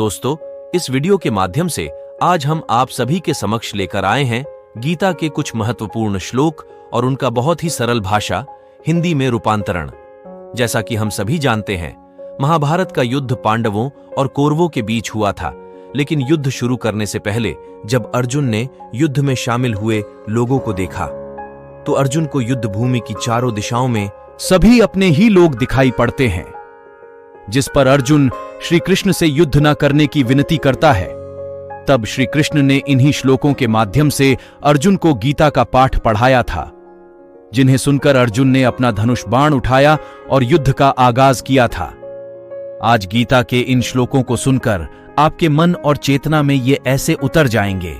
दोस्तों, इस वीडियो के माध्यम से आज हम आप सभी के समक्ष लेकर आए हैं गीता के कुछ महत्वपूर्ण श्लोक और उनका बहुत ही सरल भाषा हिंदी में रूपांतरण। जैसा कि हम सभी जानते हैं, महाभारत का युद्ध पांडवों और कौरवों के बीच हुआ था, लेकिन युद्ध शुरू करने से पहले जब अर्जुन ने युद्ध में शामिल हुए लोगों को देखा तो अर्जुन को युद्ध भूमि की चारों दिशाओं में सभी अपने ही लोग दिखाई पड़ते हैं, जिस पर अर्जुन श्री कृष्ण से युद्ध न करने की विनती करता है। तब श्री कृष्ण ने इन्हीं श्लोकों के माध्यम से अर्जुन को गीता का पाठ पढ़ाया था, जिन्हें सुनकर अर्जुन ने अपना धनुष बाण उठाया और युद्ध का आगाज किया था। आज गीता के इन श्लोकों को सुनकर आपके मन और चेतना में ये ऐसे उतर जाएंगे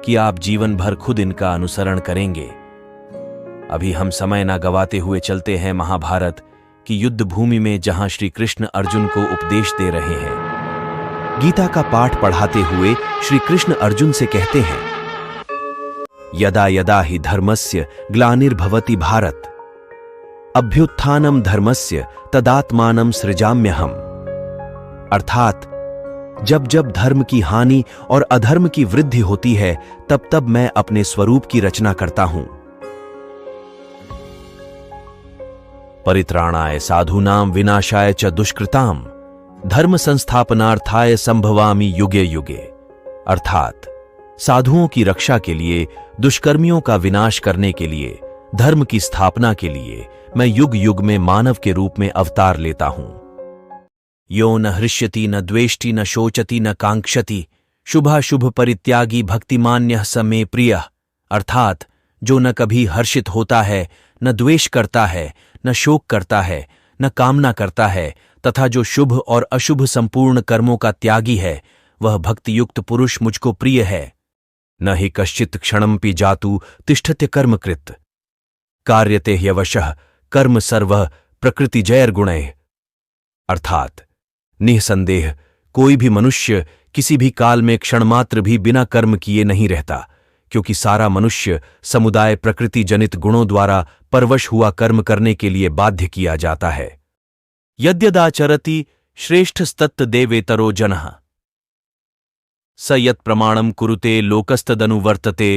कि आप जीवन भर खुद इनका अनुसरण करेंगे। अभी हम समय ना गवाते हुए चलते हैं महाभारत की युद्ध भूमि में, जहां श्री कृष्ण अर्जुन को उपदेश दे रहे हैं। गीता का पाठ पढ़ाते हुए श्री कृष्ण अर्जुन से कहते हैं, यदा यदा हि धर्मस्य ग्लानिर्भवति भारत, अभ्युत्थानम धर्मस्य तदात्मानं सृजाम्यहम्। अर्थात जब जब धर्म की हानि और अधर्म की वृद्धि होती है, तब तब मैं अपने स्वरूप की रचना करता हूं। परित्राणाय साधूनां विनाशाय च दुष्कृतां धर्म संस्थापनार्थाय संभवामि युगे युगे। अर्थात साधुओं की रक्षा के लिए, दुष्कर्मियों का विनाश करने के लिए, धर्म की स्थापना के लिए मैं युग युग में मानव के रूप में अवतार लेता हूं। यो न हृष्यति न द्वेष्टि न शोचति न कांक्षति शुभाशुभ परित्यागी भक्तिमान्यः स मे प्रियः। अर्थात जो न कभी हर्षित होता है, न द्वेष करता है, न शोक करता है, न कामना करता है, तथा जो शुभ और अशुभ संपूर्ण कर्मों का त्यागी है, वह भक्तियुक्त पुरुष मुझको प्रिय है। न हि कश्चित् क्षणमपि जातु तिष्ठत्य कर्मकृत् कार्यते ह्यवशः कर्म सर्वः प्रकृतिजैर्गुणैः। अर्थात निःसंदेह कोई भी मनुष्य किसी भी काल में क्षणमात्र भी बिना कर्म किए नहीं रहता, क्योंकि सारा मनुष्य समुदाय प्रकृति जनित गुणों द्वारा परवश हुआ कर्म करने के लिए बाध्य किया जाता है। यद्यदाचरति श्रेष्ठस्तत्तदेवेतरो जनः स यत् प्रमाणम कुरुते लोकस्तदनुवर्तते।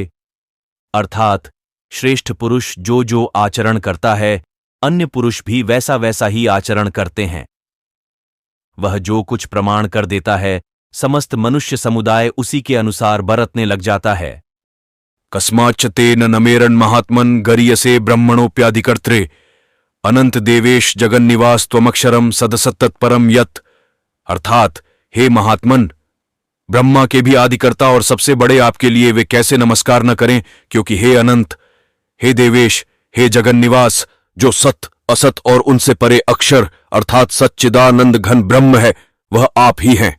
अर्थात श्रेष्ठ पुरुष जो जो आचरण करता है, अन्य पुरुष भी वैसा वैसा ही आचरण करते हैं। वह जो कुछ प्रमाण कर देता है, समस्त मनुष्य समुदाय उसी के अनुसार बरतने लग जाता है। कस्माच्च तेन नमेरन महात्मन गरीयसे ब्रह्मणोप्याधिकर्त्रे अनंत देवेश जगन्निवास त्वमक्षरम सदसत्तत्परम यत्। अर्थात हे महात्मन, ब्रह्मा के भी आदिकर्ता और सबसे बड़े आपके लिए वे कैसे नमस्कार न करें, क्योंकि हे अनंत, हे देवेश, हे जगन्निवास, जो सत असत और उनसे परे अक्षर अर्थात सच्चिदानंद घन ब्रह्म है, वह आप ही हैं।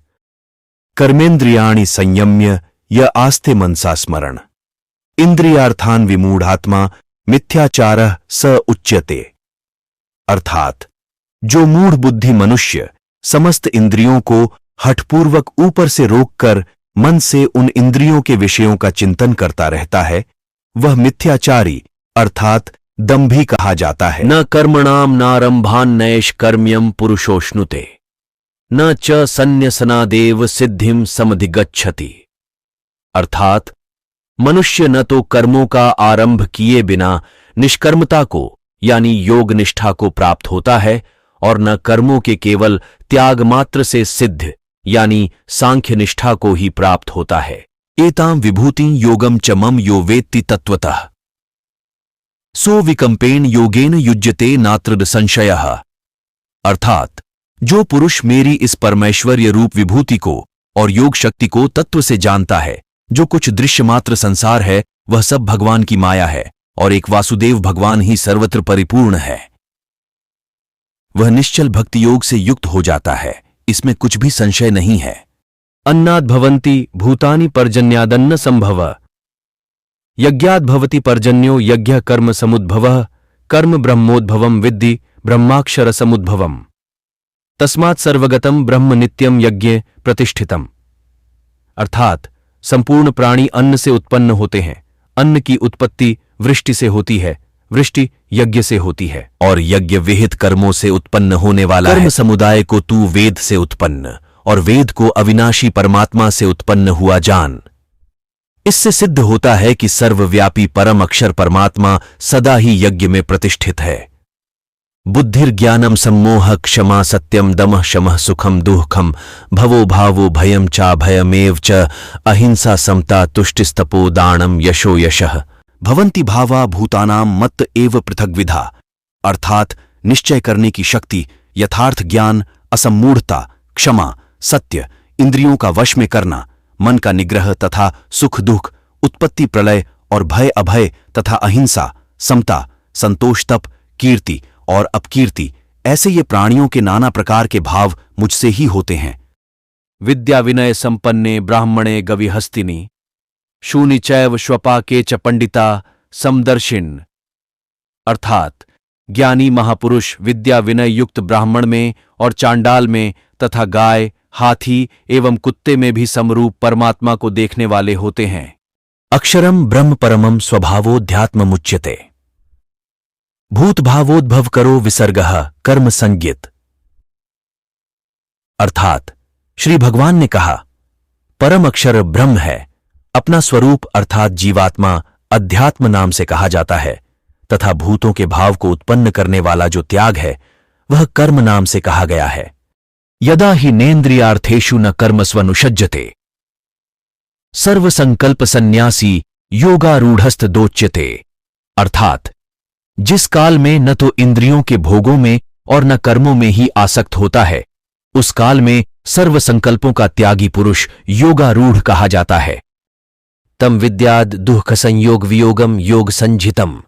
कर्मेन्द्रियाणि संयम्य य आस्ते मनसा स्मरण इंद्रियार्थान विमूढ़ात्मा मिथ्याचारः स उच्यते। अर्थात जो मूढ़ बुद्धि मनुष्य समस्त इंद्रियों को हठपूर्वक ऊपर से रोककर मन से उन इंद्रियों के विषयों का चिंतन करता रहता है, वह मिथ्याचारी अर्थात दंभी कहा जाता है। न कर्मणाम नारंभान नैष कर्म्यम पुरुषोष्णुते न च संन्यसनादेव सिद्धिम समधिगच्छति। अर्थात मनुष्य न तो कर्मों का आरंभ किए बिना निष्कर्मता को यानी योग निष्ठा को प्राप्त होता है, और न कर्मों के केवल त्याग मात्र से सिद्ध यानी सांख्य निष्ठा को ही प्राप्त होता है। एतां विभूति योगम च मम यो वेत्ति तत्वतः सो विकंपेन योगेन युज्यते नात्र संशयः। अर्थात जो पुरुष मेरी इस परमेश्वर्य रूप विभूति को और योग शक्ति को तत्व से जानता है, जो कुछ दृश्यमात्र संसार है वह सब भगवान की माया है, और एक वासुदेव भगवान ही सर्वत्र परिपूर्ण है, वह निश्चल भक्ति योग से युक्त हो जाता है, इसमें कुछ भी संशय नहीं है। अन्नाद् भवन्ति भूतानि पर्जन्यादन्न संभव यज्ञाद् भवति पर्जन्यो यज्ञ कर्म समुद्भवः कर्म ब्रह्मोद्भवम विद्धि ब्रह्माक्षर समुद्भवम तस्मात् सर्वगतम ब्रह्म नित्यम यज्ञ प्रतिष्ठितम। अर्थात संपूर्ण प्राणी अन्न से उत्पन्न होते हैं, अन्न की उत्पत्ति वृष्टि से होती है, वृष्टि यज्ञ से होती है, और यज्ञ विहित कर्मों से उत्पन्न होने वाला कर्म समुदाय को तू वेद से उत्पन्न और वेद को अविनाशी परमात्मा से उत्पन्न हुआ जान। इससे सिद्ध होता है कि सर्वव्यापी परम अक्षर परमात्मा सदा ही यज्ञ में प्रतिष्ठित है। बुद्धिर्ज्ञानम सम्मोह क्षमा सत्यम दमः शमः सुखम दुःखम भवो भावो भयम चा भयमेव च अहिंसा समता तुष्टिस्तपो दानम यशो यशः भवन्ति भावा भूतानाम मत्त एव पृथग्विधा। अर्थात निश्चय करने की शक्ति, यथार्थ ज्ञान, असम्मूढ़ता, क्षमा, सत्य, इंद्रियों का वश में करना, मन का निग्रह तथा सुख दुख, उत्पत्ति प्रलय और भय अभय तथा अहिंसा, समता, संतोष, तप, कीर्ति और अपकीर्ति, ऐसे ये प्राणियों के नाना प्रकार के भाव मुझसे ही होते हैं। विद्या विनय संपन्ने ब्राह्मणे गविहस्तिनि शूनि चैव श्वपाके च पंडिता समदर्शिन। अर्थात ज्ञानी महापुरुष विद्या विनय युक्त ब्राह्मण में और चांडाल में तथा गाय, हाथी एवं कुत्ते में भी समरूप परमात्मा को देखने वाले होते हैं। अक्षरम ब्रह्म परमम स्वभावोध्यात्ममुच्यते। भूतभावोद्भव करो विसर्गः कर्म संज्ञित। अर्थात श्री भगवान ने कहा, परम अक्षर ब्रह्म है, अपना स्वरूप अर्थात जीवात्मा अध्यात्म नाम से कहा जाता है, तथा भूतों के भाव को उत्पन्न करने वाला जो त्याग है वह कर्म नाम से कहा गया है। यदा हि नेन्द्रियार्थेषु न कर्मस्वनुषज्जते सर्वसंकल्प सन्यासी योगारूढ़स्थ दोच्यते। अर्थात जिस काल में न तो इंद्रियों के भोगों में और न कर्मों में ही आसक्त होता है, उस काल में सर्व संकल्पों का त्यागी पुरुष योगारूढ़ कहा जाता है। तम विद्याद दुःख संयोग वियोगम योग संजितम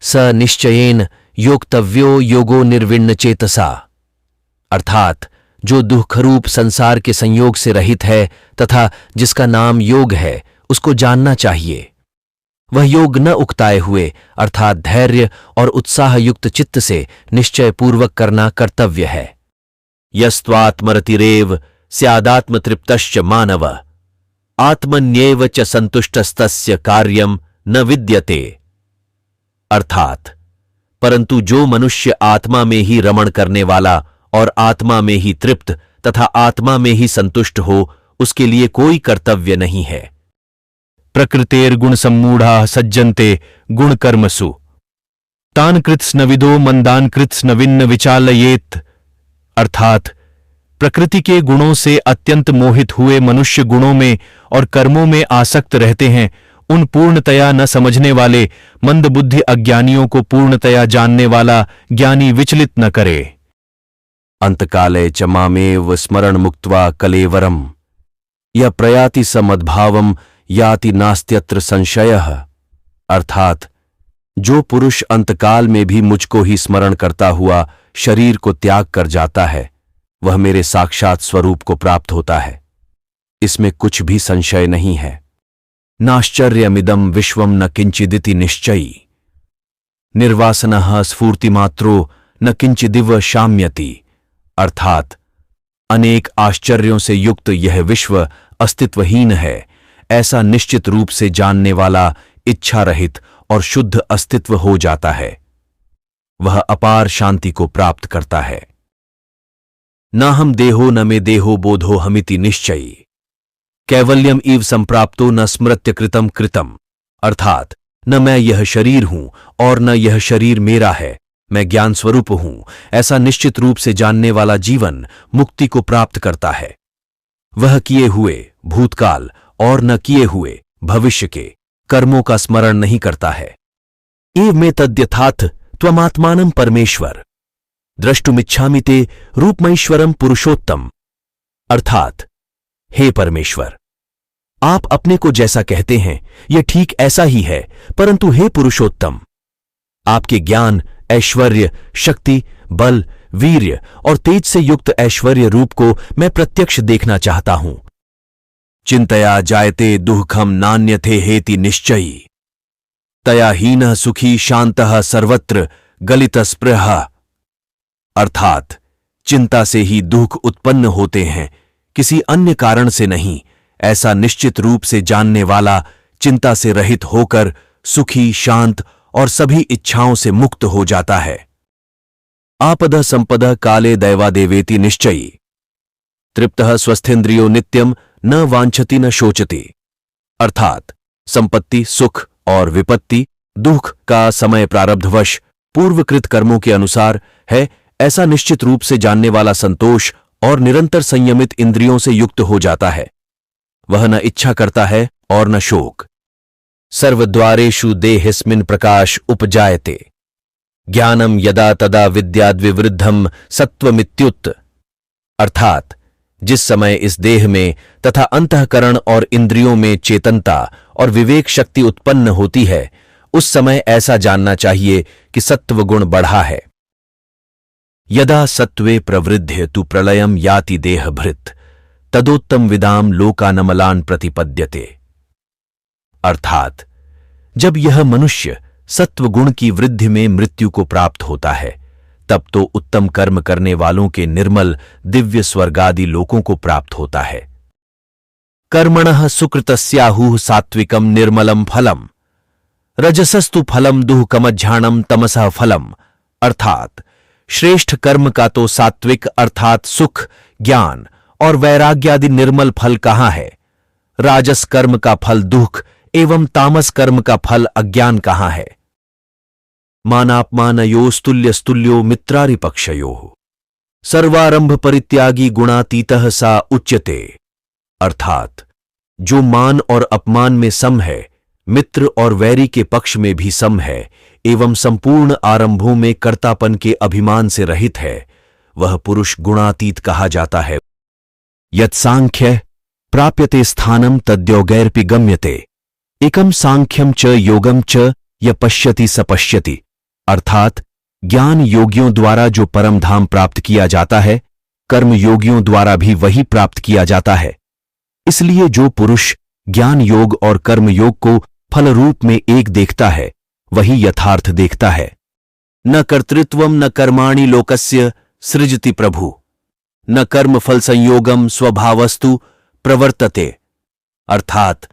स निश्चयेन योक्तव्यो योगो निर्विण्ण चेतसा। अर्थात जो दुःखरूप संसार के संयोग से रहित है तथा जिसका नाम योग है, उसको जानना चाहिए। वह योग न उकताए हुए अर्थात धैर्य और उत्साह युक्त चित्त से निश्चय पूर्वक करना कर्तव्य है। यस्त्वात्मरतिरेव स्यादात्मतृप्तश्च मानव आत्मन्येव च संतुष्टस्तस्य कार्यम न विद्यते। अर्थात परंतु जो मनुष्य आत्मा में ही रमण करने वाला और आत्मा में ही तृप्त तथा आत्मा में ही संतुष्ट हो, उसके लिए कोई कर्तव्य नहीं है। प्रकृतेर गुण सम्मूढ़ा सज्जन्ते गुण कर्मसु तान कृत्स्नविदो मंदान कृत्स्नविन्न विचालयेत। अर्थात प्रकृति के गुणों से अत्यंत मोहित हुए मनुष्य गुणों में और कर्मों में आसक्त रहते हैं। उन पूर्णतया न समझने वाले मंदबुद्धि अज्ञानियों को पूर्णतया जानने वाला ज्ञानी विचलित न करे। अंतकाले च मामेव स्मरण मुक्त्वा कलेवरम यह प्रयाति स मद्भावम याति नास्त्यत्र संशयः। अर्थात जो पुरुष अंतकाल में भी मुझको ही स्मरण करता हुआ शरीर को त्याग कर जाता है, वह मेरे साक्षात स्वरूप को प्राप्त होता है, इसमें कुछ भी संशय नहीं है। नाश्चर्यमिदं विश्वम न किंचिदिति निश्चयी निर्वासनः स्फूर्तिमात्रो न किंचिदिव शाम्यति। अर्थात अनेक आश्चर्यों से युक्त यह विश्व अस्तित्वहीन है, ऐसा निश्चित रूप से जानने वाला इच्छा रहित और शुद्ध अस्तित्व हो जाता है, वह अपार शांति को प्राप्त करता है। न हम देहो न मे देहो बोधो हमिति निश्चयी कैवल्यम इव संप्राप्तो न स्मृत्य कृतम कृतम। अर्थात न मैं यह शरीर हूं और न यह शरीर मेरा है, मैं ज्ञान स्वरूप हूं, ऐसा निश्चित रूप से जानने वाला जीवन मुक्ति को प्राप्त करता है। वह किए हुए भूतकाल और न किए हुए भविष्य के कर्मों का स्मरण नहीं करता है। एव में तद्यथाथ त्वमात्मानं परमेश्वर द्रष्टुमिच्छामि ते रूपमैश्वरम पुरुषोत्तम। अर्थात हे परमेश्वर, आप अपने को जैसा कहते हैं यह ठीक ऐसा ही है, परंतु हे पुरुषोत्तम, आपके ज्ञान, ऐश्वर्य, शक्ति, बल, वीर्य और तेज से युक्त ऐश्वर्य रूप को मैं प्रत्यक्ष देखना चाहता हूं। चिंतया जायते दुःखम नान्यथे हेति निश्चयी तया हीनः सुखी शांतः सर्वत्र गलितस्पृहः। अर्थात चिंता से ही दुख उत्पन्न होते हैं, किसी अन्य कारण से नहीं, ऐसा निश्चित रूप से जानने वाला चिंता से रहित होकर सुखी, शांत और सभी इच्छाओं से मुक्त हो जाता है। आपद संपद काले दैवादेवेति निश्चयी तृप्तः स्वस्थेन्द्रियो नित्यम न वांछति न शोचति। अर्थात संपत्ति, सुख और विपत्ति, दुख का समय प्रारब्धवश पूर्वकृत कर्मों के अनुसार है, ऐसा निश्चित रूप से जानने वाला संतोष और निरंतर संयमित इंद्रियों से युक्त हो जाता है। वह न इच्छा करता है और न शोक। सर्वद्वारेषु देहिस्मिन् प्रकाश उपजायते, ज्ञानम यदा तदा विद्याद्विवृद्धम सत्वमित्युत। अर्थात जिस समय इस देह में तथा अंतःकरण और इंद्रियों में चेतनता और विवेक शक्ति उत्पन्न होती है, उस समय ऐसा जानना चाहिए कि सत्व गुण बढ़ा है। यदा सत्वे प्रवृद्ध तु प्रलयम याति देह भृत तदोत्तम विदाम लोकानमलान प्रतिपद्यते। अर्थात जब यह मनुष्य सत्व गुण की वृद्धि में मृत्यु को प्राप्त होता है, तब तो उत्तम कर्म करने वालों के निर्मल दिव्य स्वर्गादि लोकों को प्राप्त होता है। कर्मणः सुकृतस्याहुः सात्विकम निर्मलम फलम, रजसस्तु फलम दुःखमज्झानम तमसः फलम। अर्थात श्रेष्ठ कर्म का तो सात्विक अर्थात सुख, ज्ञान और वैराग्यादि निर्मल फल कहाँ है? राजस कर्म का फल दुख एवं तामस कर्म का फल अज्ञान कहाँ है? मानापमानयोस्तुल्यस्तुल्यो मित्रारिपक्षयोः सर्वारंभ परित्यागी गुणातीतः सा उच्यते। अर्थात जो मान और अपमान में सम है, मित्र और वैरी के पक्ष में भी सम है एवं संपूर्ण आरंभों में कर्तापन के अभिमान से रहित है, वह पुरुष गुणातीत कहा जाता है। यत् सांख्य प्राप्यते स्थानम तद्योगैरपि गम्यते, एकम सांख्यम च योगम च य पश्यति स पश्यति। अर्थात ज्ञान योगियों द्वारा जो परम धाम प्राप्त किया जाता है, कर्म योगियों द्वारा भी वही प्राप्त किया जाता है। इसलिए जो पुरुष ज्ञान योग और कर्म योग को फल रूप में एक देखता है, वही यथार्थ देखता है। न कर्तृत्वम न कर्माणि लोकस्य सृजति प्रभु, न कर्म फल संयोगम स्वभावस्तु प्रवर्तते। अर्थात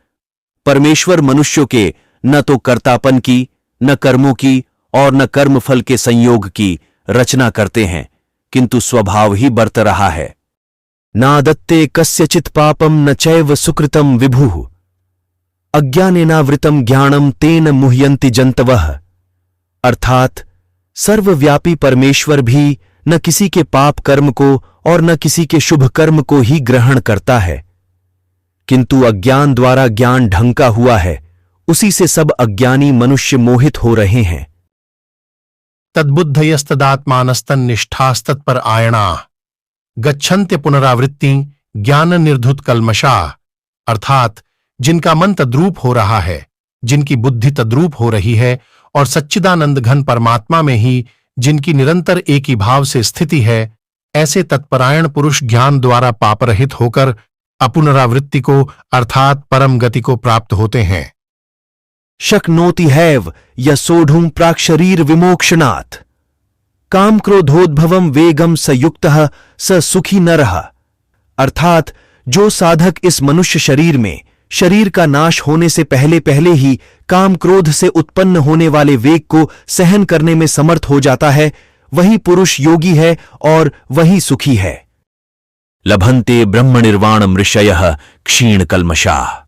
परमेश्वर मनुष्यों के न तो कर्तापन की, न कर्मों की और न कर्म फल के संयोग की रचना करते हैं, किंतु स्वभाव ही बरत रहा है। नादत्ते कस्यचित् पापम न चैव सुकृतम विभुः, अज्ञानेनावृतम ज्ञानम तेन मुह्यन्ति जंतवः। अर्थात सर्वव्यापी परमेश्वर भी न किसी के पाप कर्म को और न किसी के शुभ कर्म को ही ग्रहण करता है, किंतु अज्ञान द्वारा ज्ञान ढंका हुआ है, उसी से सब अज्ञानी मनुष्य मोहित हो रहे हैं। तद्बुद्धयस्तदात्मानस्तन्निष्ठास्तत्पर आयणा गच्छन्त्य पुनरावृत्ति ज्ञान निर्धुत कल्मषा। अर्थात जिनका मन तद्रूप हो रहा है, जिनकी बुद्धि तद्रूप हो रही है और सच्चिदानंद घन परमात्मा में ही जिनकी निरंतर एक ही भाव से स्थिति है, ऐसे तत्परायण पुरुष ज्ञान द्वारा पापरहित होकर अपुनरावृत्ति को अर्थात परम गति को प्राप्त होते हैं। शक्नोति हैव यशोढुं प्राक्शरीर विमोक्षणात्, काम क्रोधोद्भवम वेगम सयुक्तः स सुखी नरः। अर्थात जो साधक इस मनुष्य शरीर में शरीर का नाश होने से पहले पहले ही काम क्रोध से उत्पन्न होने वाले वेग को सहन करने में समर्थ हो जाता है, वही पुरुष योगी है और वही सुखी है। लभन्ते ब्रह्म निर्वाणम ऋषयः क्षीण कल्मषाः,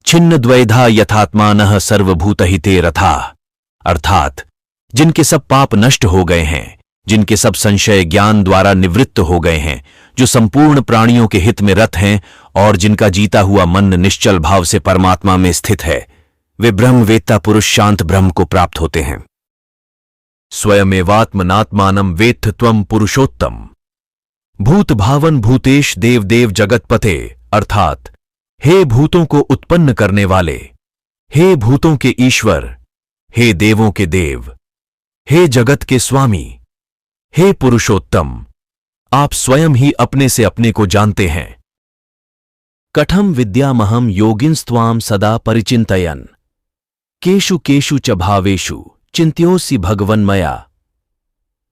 छिन्न द्वैधा यथात्मानः सर्वभूतहिते रथा। अर्थात जिनके सब पाप नष्ट हो गए हैं, जिनके सब संशय ज्ञान द्वारा निवृत्त हो गए हैं, जो संपूर्ण प्राणियों के हित में रत हैं और जिनका जीता हुआ मन निश्चल भाव से परमात्मा में स्थित है, वे ब्रह्मवेत्ता पुरुष शांत ब्रह्म को प्राप्त होते हैं। स्वयमेवात्मनात्मानं वेत्थ त्वं पुरुषोत्तम, भूत भावन भूतेश देव देव जगतपते। अर्थात हे भूतों को उत्पन्न करने वाले, हे भूतों के ईश्वर, हे देवों के देव, हे जगत के स्वामी, हे पुरुषोत्तम, आप स्वयं ही अपने से अपने को जानते हैं। कठम विद्यामहम योगिंस्त्वाम सदा परिचिन्तयन्, केषु केषु च भावेषु चिन्त्योऽसि भगवन्मया।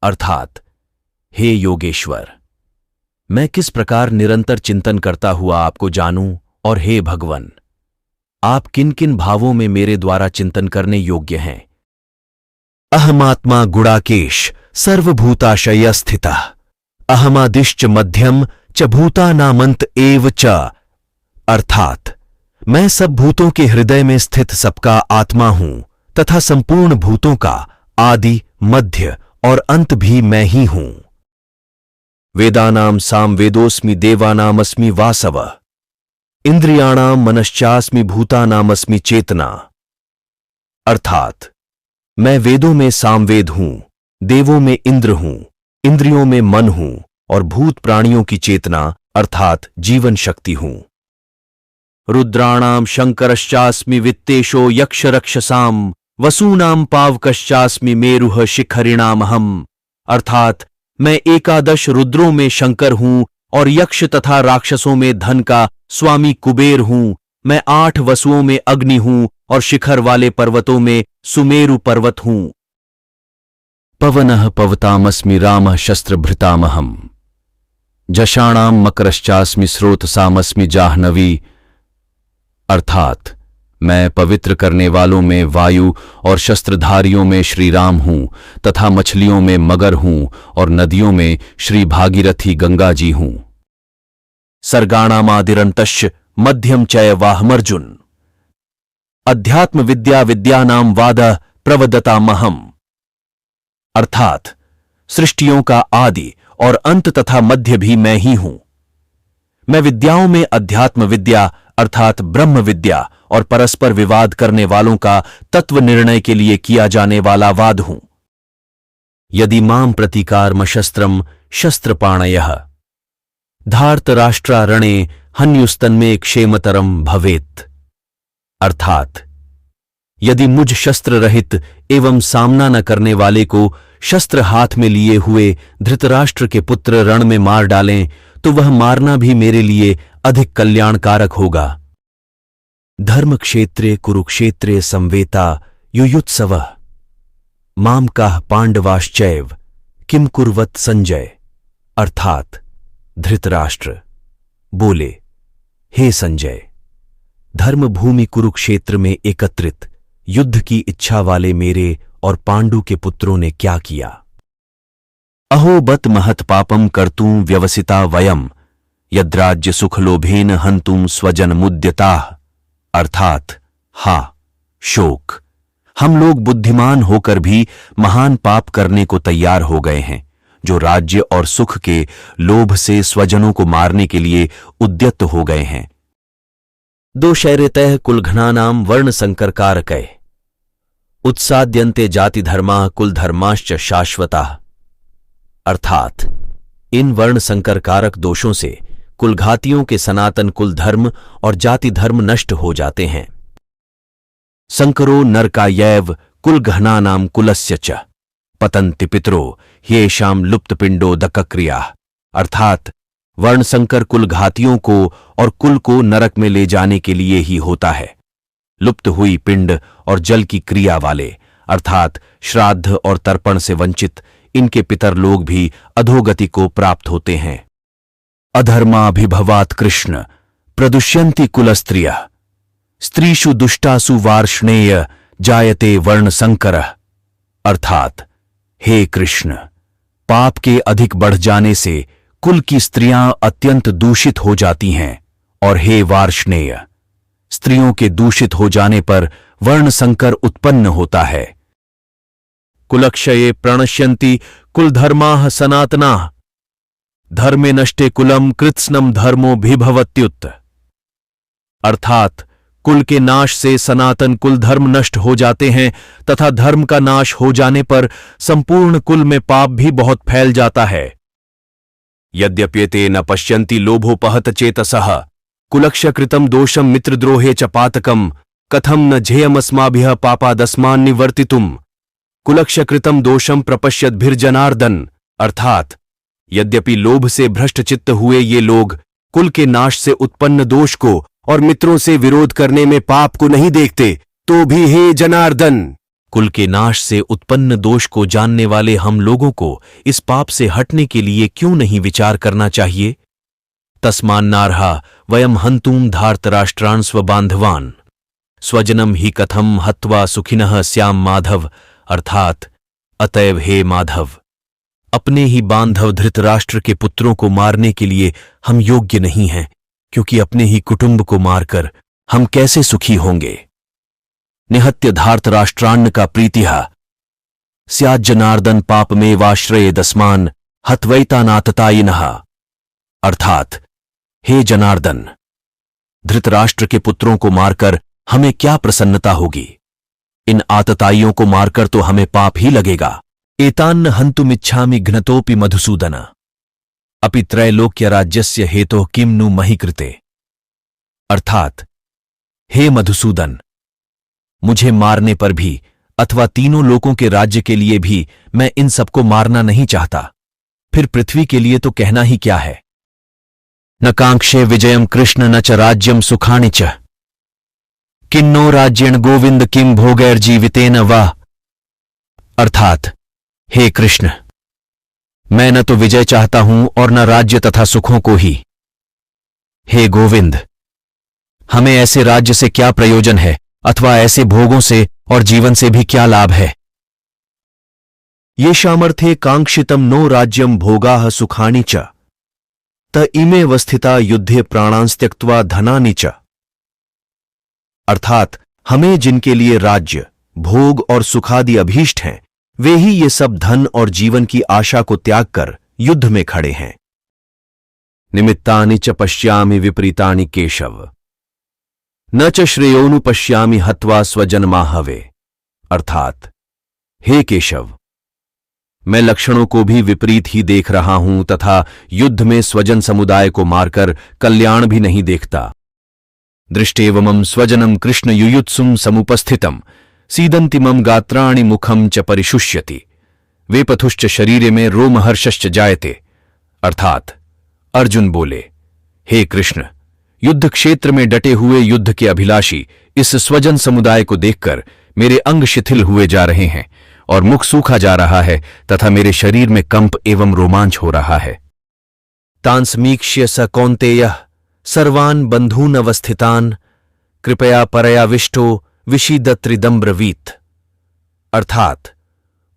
अर्थात हे योगेश्वर, मैं किस प्रकार निरंतर चिंतन करता हुआ आपको जानूं, और हे भगवन, आप किन किन भावों में मेरे द्वारा चिंतन करने योग्य हैं। अहमात्मा गुणाकेश सर्वभूताशय स्थितः, अहमादिश्च मध्यम च भूतानामंत एव च, अर्थात मैं सब भूतों के हृदय में स्थित सबका आत्मा हूं तथा संपूर्ण भूतों का आदि, मध्य और अंत भी मैं ही हूं। वेदानाम सामवेदोस्मि देवानामस्मि वासव, इंद्रियाणाम मनश्चास्मि भूतानामस्मि चेतना, अर्थात मैं वेदों में सामवेद हूं, देवों में इंद्र हूं, इंद्रियों में मन हूं और भूत प्राणियों की चेतना अर्थात जीवन शक्ति हूं। रुद्राणाम शंकरश्चास्मि वित्तेशो यक्ष रक्षसाम, वसूनाम पावकश्चास्मि मेरुः शिखरिणामहम, अर्थात मैं एकादश रुद्रों में शंकर हूं और यक्ष तथा राक्षसों में धन का स्वामी कुबेर हूं। मैं 8 वसुओं में अग्नि हूं और शिखर वाले पर्वतों में सुमेरु पर्वत हूं। पवनः पवतामस्मि रामः शस्त्रभृतामहम्, जषाणाम मकरश्चास्मि स्रोतसामस्मि जाह्नवी, अर्थात मैं पवित्र करने वालों में वायु और शस्त्रधारियों में श्री राम हूं तथा मछलियों में मगर हूं और नदियों में श्री भागीरथी गंगा जी हूं। सर्गाणामादिरन्तश्च मध्यम चय वाहमर्जुन, अध्यात्म विद्या विद्यानाम वादः प्रवदतामहम्, अर्थात सृष्टियों का आदि और अंत तथा मध्य भी मैं ही हूं। मैं विद्याओं में अध्यात्म विद्या अर्थात ब्रह्म विद्या और परस्पर विवाद करने वालों का तत्व निर्णय के लिए किया जाने वाला वाद हूं। यदि मां प्रतीकारम शस्त्रम शस्त्रपाणयः, धार्तराष्ट्रारणे हन्युस्तन्मे क्षेमतरम भवेत्, अर्थात यदि मुझ शस्त्र रहित एवं सामना न करने वाले को शस्त्र हाथ में लिए हुए धृतराष्ट्र के पुत्र रण में मार डालें तो वह मारना भी मेरे लिए अधिक कल्याणकारक होगा। धर्म क्षेत्रे कुरुक्षेत्रे संवेता युयुत्सवः, माम काः पांडवाश्चैव किम कुर्वत संजय, अर्थात धृतराष्ट्र बोले, हे संजय, धर्मभूमि कुरुक्षेत्र में एकत्रित युद्ध की इच्छा वाले मेरे और पांडु के पुत्रों ने क्या किया। अहो बत महत पापम कर्तुं व्यवसिता वयम, यद्राज्य सुखलोभेन हंतुम स्वजन मुद्यताः, अर्थात हा शोक, हम लोग बुद्धिमान होकर भी महान पाप करने को तैयार हो गए हैं, जो राज्य और सुख के लोभ से स्वजनों को मारने के लिए उद्यत हो गए हैं। दोषैर्यतः कुलघ्नानाम वर्ण संकरकारकैः, उत्साद्यन्ते जाति धर्माः कुल धर्माश्च शाश्वताः, अर्थात इन वर्ण संकरकारक दोषों से कुलघातियों के सनातन कुल धर्म और जाति धर्म नष्ट हो जाते हैं। संकरो नरकायैव कुलघ्नानाम कुलस्य च पतन्ति पितरो ह्येषां लुप्तपिंडोदकक्रियाः, अर्थात वर्ण संकर कुलघातियों को और कुल को नरक में ले जाने के लिए ही होता है। लुप्त हुई पिंड और जल की क्रिया वाले अर्थात श्राद्ध और तर्पण से वंचित इनके पितर लोग भी अधोगति को प्राप्त होते हैं। अधर्माभिभवात् कृष्ण प्रदुष्यन्ति कुलस्त्रियः, स्त्रीषु दुष्टासु वार्ष्णेय जायते वर्ण संकरः, अर्थात हे कृष्ण, पाप के अधिक बढ़ जाने से कुल की स्त्रियां अत्यंत दूषित हो जाती हैं और हे वार्ष्णेय, स्त्रियों के दूषित हो जाने पर वर्ण संकर उत्पन्न होता है। कुलक्षये प्रणश्यन्ति कुलधर्माः सनातनाः, धर्मे नष्टे कुलम कृत्स्नम धर्मो भिभवत्युत, अर्थात कुल के नाश से सनातन कुल धर्म नष्ट हो जाते हैं तथा धर्म का नाश हो जाने पर संपूर्ण कुल में पाप भी बहुत फैल जाता है। यद्यप्येते न पश्यन्ति लोभोपहत चेतसः कुलक्षकृतं दोषं मित्रद्रोहे च पातकं कथं न झेयमस्माभिः पापादस्मान्निवर्तितुम्, कुलक्षकृतं दोषं प्रपश्यद्भिर्जनार्दन, अर्थात यद्यपि लोभ से भ्रष्ट चित्त हुए ये लोग कुल के नाश से उत्पन्न दोष को और मित्रों से विरोध करने में पाप को नहीं देखते, तो भी हे जनार्दन, कुल के नाश से उत्पन्न दोष को जानने वाले हम लोगों को इस पाप से हटने के लिए क्यों नहीं विचार करना चाहिए। तस्मान्नार्हा वयम हन्तुं धार्तराष्ट्रान् स्वबान्धवान्, स्वजनम ही कथम हत्वा सुखिनः स्याम माधव, अर्थात अतएव हे माधव, अपने ही बांधव धृतराष्ट्र के पुत्रों को मारने के लिए हम योग्य नहीं हैं, क्योंकि अपने ही कुटुंब को मारकर हम कैसे सुखी होंगे। निहत्य धार्तराष्ट्रान्न का प्रीतिहा स्याज्जनार्दन पाप में वाश्रये दस्मान हत्वैतानाततायिनः। अर्थात हे जनार्दन, धृतराष्ट्र के पुत्रों को मारकर हमें क्या प्रसन्नता होगी। इन आतताइयों को मारकर तो हमें पाप ही लगेगा। एतान्न हन्तुमिच्छामि घ्नतोपि मधुसूदन अपि त्रैलोक्य राज्यस्य हेतोः किं नु महि कृते। अर्थात हे मधुसूदन, मुझे मारने पर भी अथवा तीनों लोकों के राज्य के लिए भी मैं इन सबको मारना नहीं चाहता, फिर पृथ्वी के लिए तो कहना ही क्या है। न कांक्षे विजयम कृष्ण न च राज्यम सुखानि च किन्नो राज्येण गोविंद किम भोगैर्जीवितेन वा। अर्थात हे कृष्ण, मैं न तो विजय चाहता हूं और न राज्य तथा सुखों को ही। हे गोविंद, हमें ऐसे राज्य से क्या प्रयोजन है अथवा ऐसे भोगों से और जीवन से भी क्या लाभ है। ये शामर्थे कांक्षितम नो राज्यम भोगाः सुखानि च त इमे वस्थिता युद्धे प्राणांस्त्यक्त्वा धनानि च। अर्थात हमें जिनके लिए राज्य, भोग और सुखादि अभीष्ट हैं, वे ही ये सब धन और जीवन की आशा को त्याग कर युद्ध में खड़े हैं। निमित्तानि च पश्यामि विपरीतानि केशव न च श्रेयोनु पश्यामि हत्वा स्वजन्माहवे। अर्थात हे केशव, मैं लक्षणों को भी विपरीत ही देख रहा हूं तथा युद्ध में स्वजन समुदाय को मारकर कल्याण भी नहीं देखता। दृष्टेवमं स्वजनम कृष्ण युयुत्सुम समुपस्थितम सीदन्ति मम गात्राणि मुखम च परिशुष्यति वेपथुश्च शरीरे में रोमहर्षश्च जायते। अर्थात अर्जुन बोले, हे कृष्ण, युद्ध क्षेत्र में डटे हुए युद्ध के अभिलाषी इस स्वजन समुदाय को देखकर मेरे अंग शिथिल हुए जा रहे हैं और मुख सूखा जा रहा है तथा मेरे शरीर में कंप एवं रोमांच हो रहा है। तान् समीक्ष्य स कौन्तेयः सर्वान् बन्धून् अवस्थितान् कृपया परयाविष्टो विषीदत्रिदम्ब्रवीत। अर्थात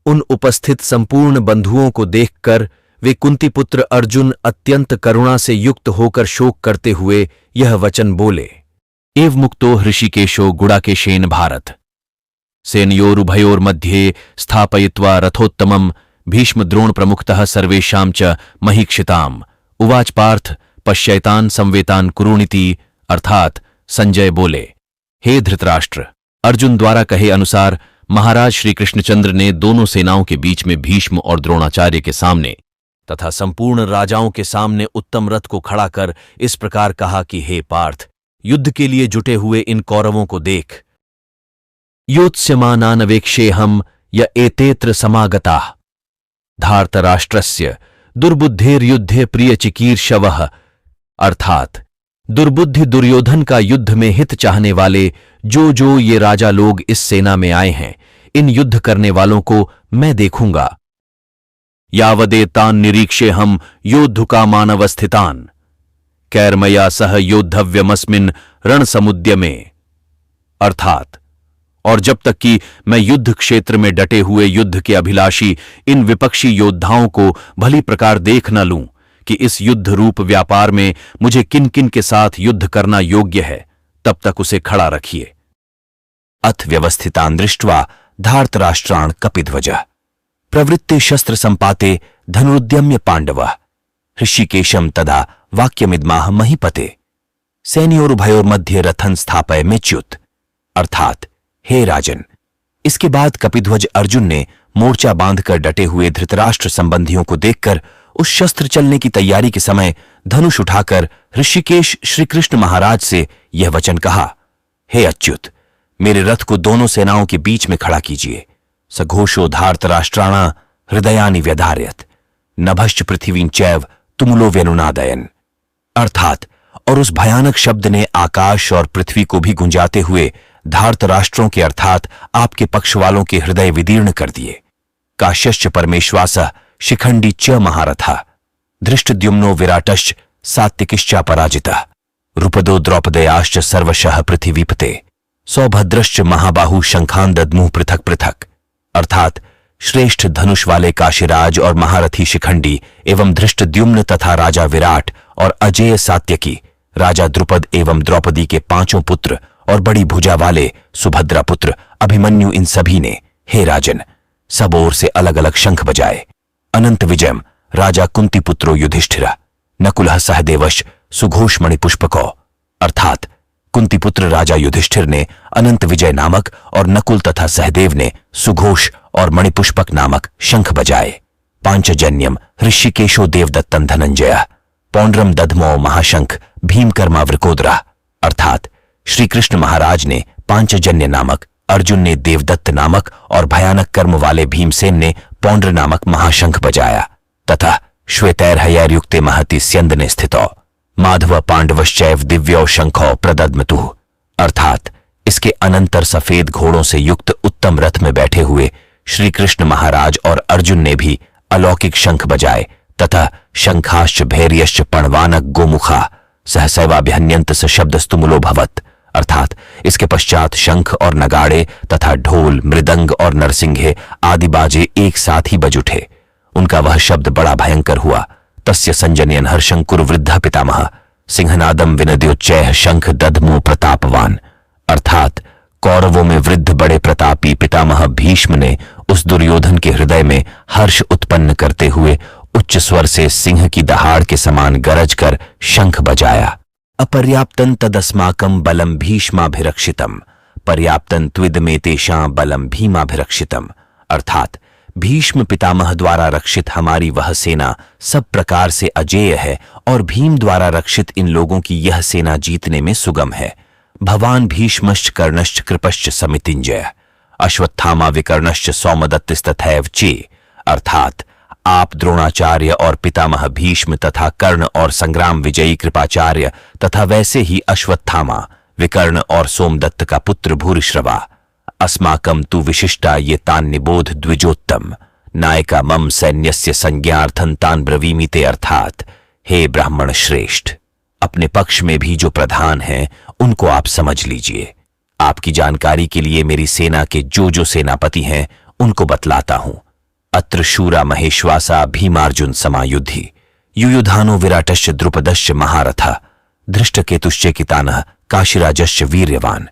उन उपस्थित संपूर्ण बंधुओं को देखकर वे कुंती पुत्र अर्जुन अत्यंत करुणा से युक्त होकर शोक करते हुए यह वचन बोले। एव मुक्तो हृषिकेशो गुडाकेशेन भारत सेनयोरुभयोर्मध्ये स्थापयित्वा रथोत्तमं भीष्मद्रोण प्रमुखतः सर्वेषां च महीक्षिताम् उवाच पार्थ पश्यैतान् संवेतान् कुरुणीति। अर्थात संजय बोले, हे धृतराष्ट्र, अर्जुन द्वारा कहे अनुसार महाराज श्री कृष्णचंद्र ने दोनों सेनाओं के बीच में भीष्म और द्रोणाचार्य के सामने तथा संपूर्ण राजाओं के सामने उत्तम रथ को खड़ा कर इस प्रकार कहा कि हे पार्थ, युद्ध के लिए जुटे हुए इन कौरवों को देख। योत्स्यमानानवेक्षेऽहं य एतेत्र समागताः धार्तराष्ट्रस्य दुर्बुद्धेर्युद्धे प्रियचिकीर्षवः। अर्थात दुर्बुद्धि दुर्योधन का युद्ध में हित चाहने वाले जो ये राजा लोग इस सेना में आए हैं, इन युद्ध करने वालों को मैं देखूंगा। यावदेतान् निरीक्षेऽहं योद्धुकामानवस्थितान् कैर्मया सह योद्धव्यमस्मिन् रणसमुद्यमे। अर्थात और जब तक कि मैं युद्ध क्षेत्र में डटे हुए युद्ध के अभिलाषी इन विपक्षी योद्धाओं को भली प्रकार देख न लूं कि इस युद्ध रूप व्यापार में मुझे किन किन के साथ युद्ध करना योग्य है, तब तक उसे खड़ा रखिए। अथ व्यवस्थितान् दृष्ट्वा धार्तराष्ट्रान् कपिध्वजः प्रवृत्ते शस्त्र संपाते धनुरुद्यम्य पांडवः ऋषिकेशम तदा वाक्यमिदमाह महीपते सैन्योरुभयोर्मध्ये रथन स्थापय मेच्युत। अर्थात हे राजन, इसके बाद कपिध्वज अर्जुन ने मोर्चा बांधकर डटे हुए धृतराष्ट्र संबंधियों को देखकर उस शस्त्र चलने की तैयारी के समय धनुष उठाकर ऋषिकेश श्री कृष्ण महाराज से यह वचन कहा, हे अच्युत, मेरे रथ को दोनों सेनाओं के बीच में खड़ा कीजिए। सघोषो धार्तराष्ट्राणा हृदयानि व्यधारयत नभश्च पृथिवीं चैव तुमुलो व्यनुनादयन। अर्थात और उस भयानक शब्द ने आकाश और पृथ्वी को भी गुंजाते हुए धार्तराष्ट्रों के अर्थात आपके पक्ष वालों के हृदय विदीर्ण कर दिए। काश्यश्च परमेश्वासः शिखंडी च महारथा धृष्टद्युम्नो विराटश्च सात्विकिश्चा पराजितः रूपदो द्रौपदयाश्च सर्वशः पृथिवीपते सौभद्रश्च महाबाहु शंखान दद्मुः पृथक पृथक। अर्थात श्रेष्ठ धनुष वाले काशीराज और महारथी शिखंडी एवं धृष्टद्युम्न तथा राजा विराट और अजेय सात्यकी, राजा द्रुपद एवं द्रौपदी के 5 पुत्र और बड़ी भुजा वाले सुभद्रा पुत्र अभिमन्यु, इन सभी ने, हे राजन, सब ओर से अलग अलग शंख बजाए। अनंत विजयम राजा कुंती पुत्रो युधिष्ठिरा, नकुलः सहदेवश सुघोष मणिपुष्पको, अर्थात कुंती पुत्र राजा युधिष्ठिर ने अनंत विजय नामक और नकुल तथा सहदेव ने सुघोष और मणिपुष्पक नामक शंख बजाए। पांचजन्यम ऋषिकेशो देवदत्तन धनंजय, पौंड्रम दधमो महाशंख भीमकर्मा वृकोदरा, अर्थात श्री कृष्ण महाराज ने पांचजन्य नामक, अर्जुन ने देवदत्त नामक और भयानक कर्म वाले भीमसेन ने पौंड्र नामक महाशंख बजाया, तथा श्वेतैर्हयैर्युक्ते महति स्यंदने स्थितो माधव पांडवश्चैव दिव्यो शंखो प्रदद्मतुः, अर्थात इसके अनंतर सफेद घोड़ों से युक्त उत्तम रथ में बैठे हुए श्री कृष्ण महाराज और अर्जुन ने भी अलौकिक शंख बजाए, तथा शंखाश्च भैर्यश्च पणवानक गोमुखा सहसैवाभ्यन्यंत स शब्दस्तुमुलो भवत्, अर्थात इसके पश्चात शंख और नगाड़े तथा ढोल, मृदंग और नरसिंघे आदि बाजे एक साथ ही बज उठे। उनका वह शब्द बड़ा भयंकर हुआ। तस्य संजनयन हर्षंकुर वृद्ध पितामह सिंहनादम विनद्योच्चैः शंख दधमो प्रतापवान, अर्थात कौरवों में वृद्ध बड़े प्रतापी पितामह भीष्म ने उस दुर्योधन के हृदय में हर्ष उत्पन्न करते हुए उच्च स्वर से सिंह की दहाड़ के समान गरज कर शंख बजाया। अपर्याप्तन तदस्माकं बलम भीष्माभिरक्षितम पर्याप्तन त्विदमेतेषां बलम भीमाभिरक्षितम, अर्थात भीष्म पितामह द्वारा रक्षित हमारी वह सेना सब प्रकार से अजेय है और भीम द्वारा रक्षित इन लोगों की यह सेना जीतने में सुगम है। भवान भीष्मश्च कर्णश्च कृपश्च समितिंजय अश्वत्थामा विकर्णश्च सौमदत्तिस्तथैव चे, अर्थात आप द्रोणाचार्य और पितामह भीष्म तथा कर्ण और संग्राम विजयी कृपाचार्य तथा वैसे ही अश्वत्थामा, विकर्ण और सोमदत्त का पुत्र भूरिश्रवा, अस्माकं तु विशिष्टा ये तान निबोध द्विजोत्तम नायका मम सैन्यस्य संज्ञार्थं तान ब्रवीमीते, अर्थात हे ब्राह्मण श्रेष्ठ, अपने पक्ष में भी जो प्रधान हैं उनको आप समझ लीजिए। आपकी जानकारी के लिए मेरी सेना के जो सेनापति हैं उनको बतलाता हूं। अत्र शूरा महेश्वासा भीमार्जुन समायुद्धि युयुधानो विराटश्च द्रुपदश्च महारथा धृष्टकेतुश्च कितानः काशीराजश्च वीर्यवान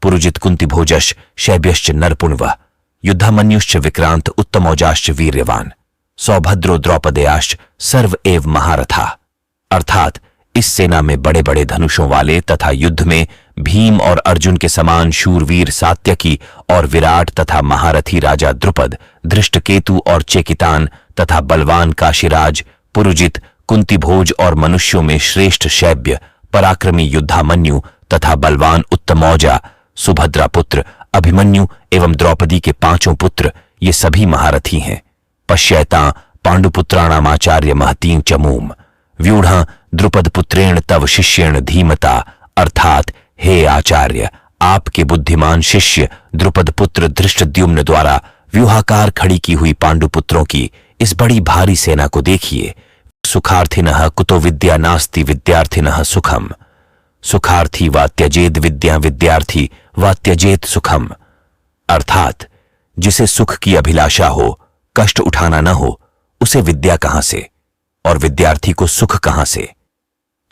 पुरुजित कुंतीभोजश्च शैब्यश्च नरपुण्व युद्धामन्युश्च विक्रांत उत्तमौजाश्च वीर्यवान सौभद्रो द्रौपदेयाश्च सर्व एव महारथा, अर्थात इस सेना में बड़े बड़े धनुषों वाले तथा युद्ध में भीम और अर्जुन के समान शूरवीर सात्यकी और विराट तथा महारथी राजा द्रुपद, धृष्टकेतु और चेकितान तथा बलवान काशीराज, पुरुजित, कुंतीभोज और मनुष्यों में श्रेष्ठ शैब्य, पराक्रमी युद्धामन्यु तथा बलवान उत्तमौजा, सुभद्रा पुत्र अभिमन्यु एवं द्रौपदी के 5 पुत्र, ये सभी महारथी हैं। पश्यैतां पांडुपुत्राणामाचार्य महतीं चमूम व्यूढ़ द्रुपद पुत्रेण तव शिष्येण धीमता, अर्थात हे आचार्य, आपके बुद्धिमान शिष्य द्रुपद पुत्र धृष्टद्युम्न द्वारा व्यूहाकार खड़ी की हुई पांडुपुत्रों की इस बड़ी भारी सेना को देखिए। सुखार्थिनः कुतो विद्या नास्ति विद्यार्थिनः सुखम, सुखार्थी वा त्यजेद विद्या विद्यार्थी वा त्यजेत सुखम, अर्थात जिसे सुख की अभिलाषा हो, कष्ट उठाना न हो, उसे विद्या कहां से और विद्यार्थी को सुख कहां से।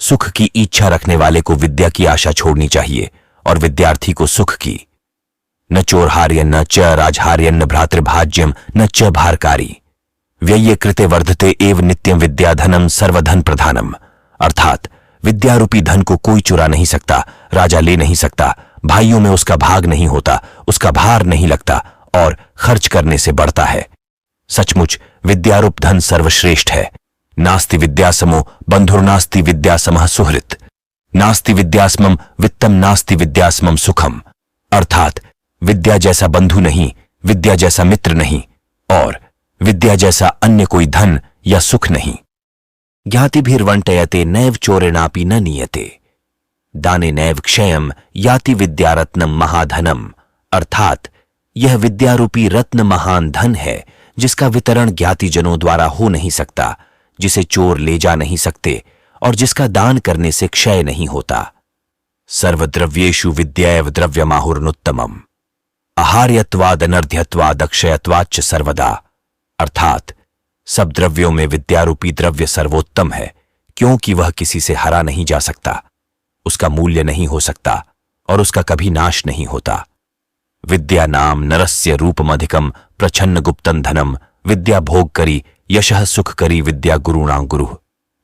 सुख की इच्छा रखने वाले को विद्या की आशा छोड़नी चाहिए और विद्यार्थी को सुख की। न चोरहार्यन न च राजहार्यन न भ्रातृभाज्यम न च भारकारी व्यय कृते वर्धते एव नित्यम विद्याधनम सर्वधन प्रधानम, अर्थात विद्यारूपी धन को कोई चुरा नहीं सकता, राजा ले नहीं सकता, भाइयों में उसका भाग नहीं होता, उसका भार नहीं लगता और खर्च करने से बढ़ता है। सचमुच विद्यारूप धन सर्वश्रेष्ठ है। नास्ति विद्यासमो बंधुर्नास्ति विद्यासमः सुहृत नास्ति विद्यास्मम वित्तम नास्ति विद्यास्मम सुखम, अर्थात विद्या जैसा बंधु नहीं, विद्या जैसा मित्र नहीं और विद्या जैसा अन्य कोई धन या सुख नहीं। ज्ञातिभिर्वंटयते नैव चोरेणापि न नीयते दाने नैव क्षयम याति विद्यारत्नम महाधनम, अर्थात यह विद्यारूपी रत्न महान धन है जिसका वितरण ज्ञातिजनों द्वारा हो नहीं सकता, जिसे चोर ले जा नहीं सकते और जिसका दान करने से क्षय नहीं होता। सर्वद्रव्येषु विद्यैव द्रव्यमाहुर्नुत्तमम्, आहार्यत्वाद अनर्ध्यत्वाद अक्षयत्वाच्च सर्वदा। अर्थात सब द्रव्यों में विद्यारूपी द्रव्य सर्वोत्तम है, क्योंकि वह किसी से हरा नहीं जा सकता, उसका मूल्य नहीं हो सकता और उसका कभी नाश नहीं होता। विद्या नाम नरस्य रूपमधिकम प्रछन्न गुप्तन धनम। विद्या भोग करी यशः सुख करी विद्या गुरुणा गुरु।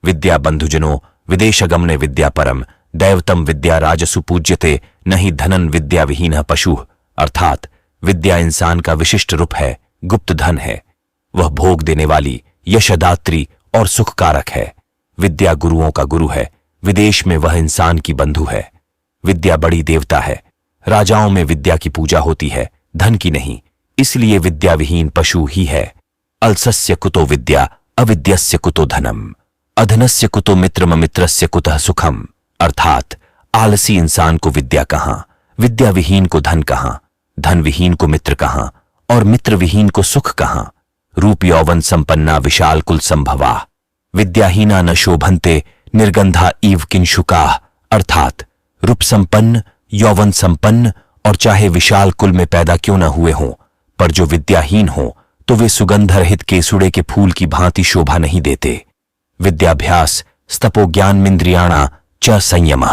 विद्या बंधुजनों विदेशगमने विद्या परम। दैवतम विद्या राजसु पूज्यते नहीं धनन विद्या विहीन पशु। अर्थात विद्या इंसान का विशिष्ट रूप है, गुप्त धन है, वह भोग देने वाली, यशदात्री और सुखकारक है। विद्या गुरुओं का गुरु है, विदेश में वह इंसान की बंधु है। विद्या बड़ी देवता है, राजाओं में विद्या की पूजा होती है, धन की नहीं, इसलिए विद्या विहीन पशु ही है। अलसस्य कुतो विद्या अविद्यस्य कुतो धनम। अधनस्य कुतो मित्रम मित्रस्य कुतः सुखम। अर्थात आलसी इंसान को विद्या कहां, विद्या विहीन को धन कहां, धन विहीन को मित्र कहां और मित्र विहीन को सुख कहां। रूप यौवन संपन्ना विशाल कुल संभवा। विद्याहीना न शोभन्ते निर्गंधा इव किंशुका। अर्थात रूप संपन्न, यौवन संपन्न और चाहे विशाल कुल में पैदा क्यों न हुए हों, पर जो विद्याहीन हो तो वे सुगंध रहित केसुड़े के फूल की भांति शोभा नहीं देते। विद्याभ्यास स्तपो ज्ञानमिंद्रियाणा च संयम।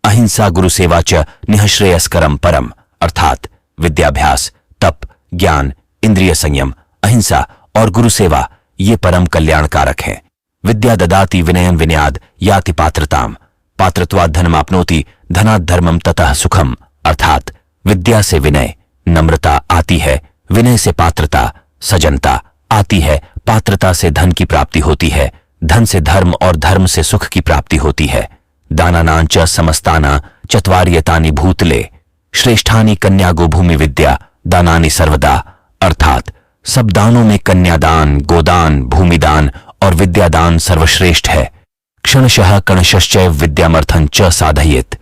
अहिंसा गुरु सेवा च निःश्रेयस्करम परम। अर्थात विद्याभ्यास, तप, ज्ञान, इंद्रिय संयम, अहिंसा और गुरु सेवा ये परम कल्याणकारक हैं। विद्या ददाति विनयन विनयाद याति पात्रताम। पात्रत्वाद धनमाप्नोति धनात् धर्मम ततः सुखम। अर्थात विद्या से विनय, नम्रता आती है, विनय से पात्रता, सजनता आती है, पात्रता से धन की प्राप्ति होती है, धन से धर्म और धर्म से सुख की प्राप्ति होती है। दानानां च समस्ताना चत्वार्यतानि भूतले श्रेष्ठानि कन्यागो भूमि विद्या दानानि सर्वदा। अर्थात सब दानों में कन्यादान, गोदान, भूमिदान और विद्यादान सर्वश्रेष्ठ है। क्षणशः कणशश्चैव विद्यामर्थं च साधयेत्।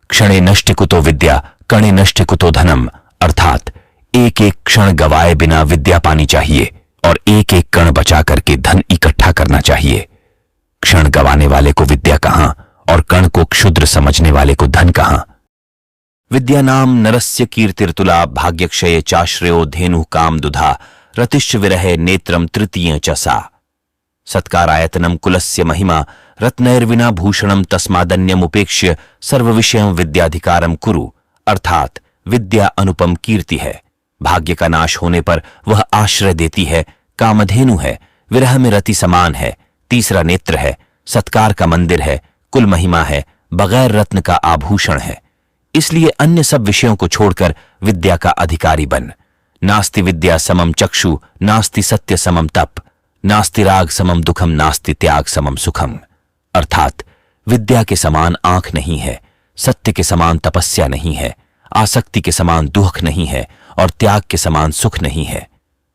क्षणे नष्ट कुतो विद्या कणे नष्ट कुतो धनम। अर्थात एक एक क्षण गवाए बिना विद्या पानी चाहिए और एक एक कण बचा करके धन इकट्ठा करना चाहिए। क्षण गवाने वाले को विद्या कहां और कण को क्षुद्र समझने वाले को धन कहां। विद्या नाम नरस्य कीर्तिर्तुला भाग्यक्षये चाश्रयो धेनु काम दुधा रतिश्च विरहे नेत्रम तृतीय च सा। सत्कारायतनम कुलस्य महिमा रत्नैर्विना भूषणम तस्मादन्यम उपेक्ष्य सर्वविषयं विद्याधिकारम कुरु। अर्थात विद्या अनुपम कीर्ति है, भाग्य का नाश होने पर वह आश्रय देती है, कामधेनु है, विरह में रति समान है, तीसरा नेत्र है, सत्कार का मंदिर है, कुल महिमा है, बगैर रत्न का आभूषण है। इसलिए अन्य सब विषयों को छोड़कर विद्या का अधिकारी बन। नास्ति विद्या समम चक्षु नास्ति सत्य समम तप नास्ति राग समम दुखम नास्ति त्याग समम सुखम। अर्थात विद्या के समान आंख नहीं है, सत्य के समान तपस्या नहीं है, आसक्ति के समान दुख नहीं है और त्याग के समान सुख नहीं है।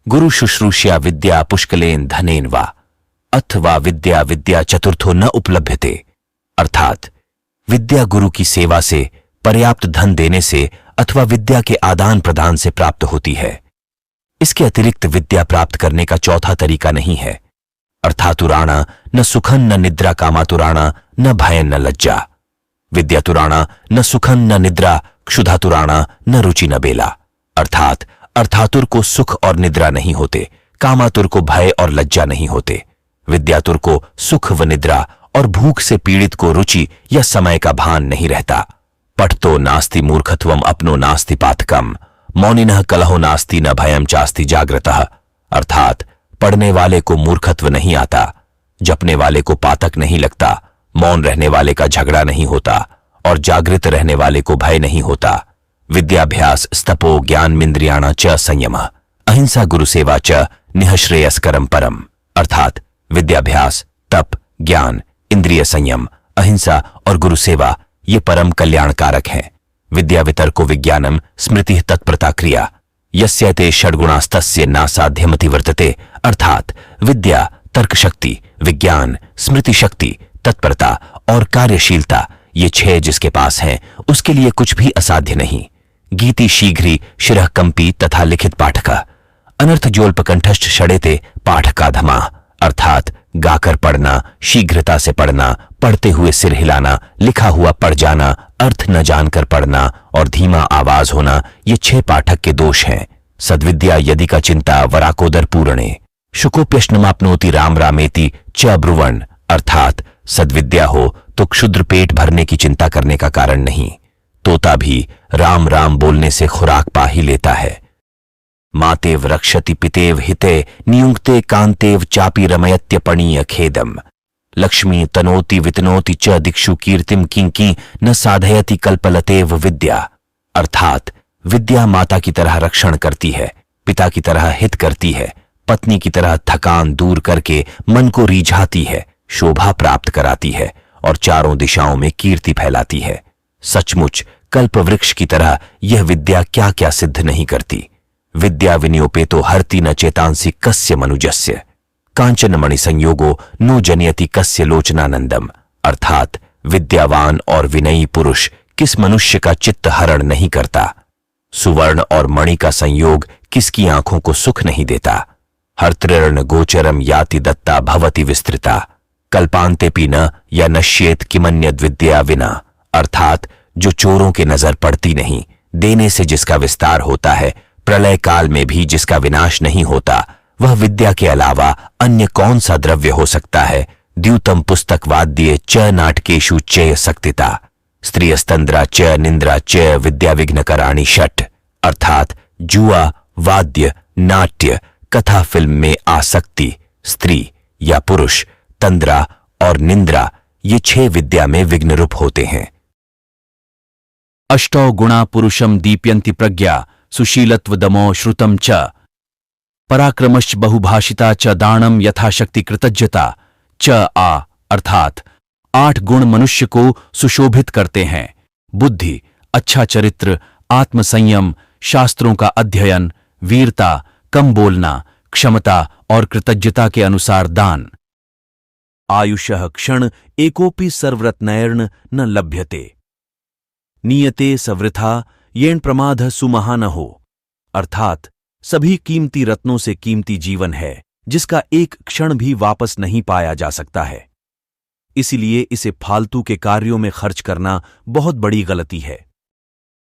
गुरु शुश्रूष्या विद्या पुष्कलेन धनेन वा अथवा विद्या विद्या चतुर्थो न उपलभ्यते। अर्थात विद्या गुरु की सेवा से, पर्याप्त धन देने से अथवा विद्या के आदान प्रदान से प्राप्त होती है। इसके अतिरिक्त विद्या प्राप्त करने का चौथा तरीका नहीं है। अर्थातुराणा न सुखन न निद्रा कामातुराणा न भयन न लज्जा। विद्यातुराणा न सुखन न निद्रा क्षुधातुराणा न रुचि न बेला। अर्थात अर्थातुर को सुख और निद्रा नहीं होते, कामातुर को भय और लज्जा नहीं होते। विद्यातुर को सुख व निद्रा और भूख से पीड़ित को रुचि या समय का भान नहीं रहता। पठतो नास्ति मूर्खत्वम अपनो नास्ति पातकम मौनिनः कलहो नास्ति न भयम चास्ति जागृतः। अर्थात पढ़ने वाले को मूर्खत्व नहीं आता, जपने वाले को पातक नहीं लगता, मौन रहने वाले का झगड़ा नहीं होता और जागृत रहने वाले को भय नहीं होता। विद्याभ्यास स्तपो ज्ञानमिंद्रियाणा च संयम अहिंसा गुरु सेवा च निःश्रेयस्करम परम। अर्थात विद्याभ्यास, तप, ज्ञान, इंद्रिय संयम, अहिंसा और गुरु सेवा ये परम कल्याणकारक हैं। विद्या वितर्को विज्ञानम स्मृति तत्प्रता क्रिया यस्यते षड्गुणास्तस्य नासाध्यमति वर्तते। अर्थात विद्या, तर्क शक्ति, विज्ञान, स्मृति शक्ति, तत्परता और कार्यशीलता ये 6 जिसके पास हैं उसके लिए कुछ भी असाध्य नहीं। गीति शीघ्री शिरः कंपी तथा लिखित पाठका अनर्थ जोल्पकंठस्थ षडेते पाठका धमा। अर्थात गाकर पढ़ना, शीघ्रता से पढ़ना, पढ़ते हुए सिर हिलाना, लिखा हुआ पढ़ जाना, अर्थ न जानकर पढ़ना और धीमा आवाज होना, ये 6 पाठक के दोष हैं। सद्विद्या यदि का चिंता वराकोदर पूर्णे शुकोप्यश्नमाप्नोति राम रामेति च ब्रुवण, अर्थात सद्विद्या हो तो क्षुद्र पेट भरने की चिंता करने का कारण नहीं। तोता भी राम राम बोलने से खुराक पा ही लेता है। मातेव रक्षति पितेव हिते नियुक्ते कांतेव चापी रमयत्यपणीय खेदम, लक्ष्मी तनोति वितनोति च दिक्षु कीर्तिम किंकी न साधयति कल्पलतेव विद्या, अर्थात विद्या माता की तरह रक्षण करती है, पिता की तरह हित करती है, पत्नी की तरह थकान दूर करके मन को रिझाती है, शोभा प्राप्त कराती है और चारों दिशाओं में कीर्ति फैलाती है। सचमुच कल्प वृक्ष की तरह यह विद्या क्या क्या सिद्ध नहीं करती। विद्या विनियोपेतो हरति न चेतांसि कस्य मनुजस्य, कांचन मणि संयोगो नो जनयति कस्य लोचनानंदम, अर्थात विद्यावान और विनयी पुरुष किस मनुष्य का चित्त हरण नहीं करता। सुवर्ण और मणि का संयोग किसकी आंखों को सुख नहीं देता। हर्तृर्ण गोचरम याति दत्ता भवति विस्तृता, कल्पांतेपि न या नश्येत किमन्यद विद्या विना, अर्थात जो चोरों के नजर पड़ती नहीं, देने से जिसका विस्तार होता है, प्रलय काल में भी जिसका विनाश नहीं होता, वह विद्या के अलावा अन्य कौन सा द्रव्य हो सकता है। द्यूतम पुस्तक वाद्ये च नाटकेषु चय सक्तिता, स्त्रियस्तंद्रा च निंद्रा च विद्या विघ्नकराणि षट, अर्थात जुआ, वाद्य, नाट्य, कथा, फिल्म में आसक्ति, स्त्री या पुरुष, तंद्रा और निंद्रा, ये 6 विद्या में विघ्न रूप होते हैं। अष्टौ गुणा पुरुषम दीप्यन्ति प्रज्ञा सुशीलत्व दमो श्रुतम च, पराक्रमश्च बहुभाषिता च दानम यथाशक्ति कृतज्ञता च आ, अर्थात 8 गुण मनुष्य को सुशोभित करते हैं। बुद्धि, अच्छा चरित्र, आत्मसंयम, शास्त्रों का अध्ययन, वीरता, कम बोलना, क्षमता और कृतज्ञता के अनुसार दान। आयुषः क्षण एकोपि सर्वरत्नैर्न न लभ्यते, नियते सवृथा येन प्रमाद सुमहानहो, अर्थात सभी कीमती रत्नों से कीमती जीवन है जिसका एक क्षण भी वापस नहीं पाया जा सकता है। इसलिए इसे फालतू के कार्यों में खर्च करना बहुत बड़ी गलती है।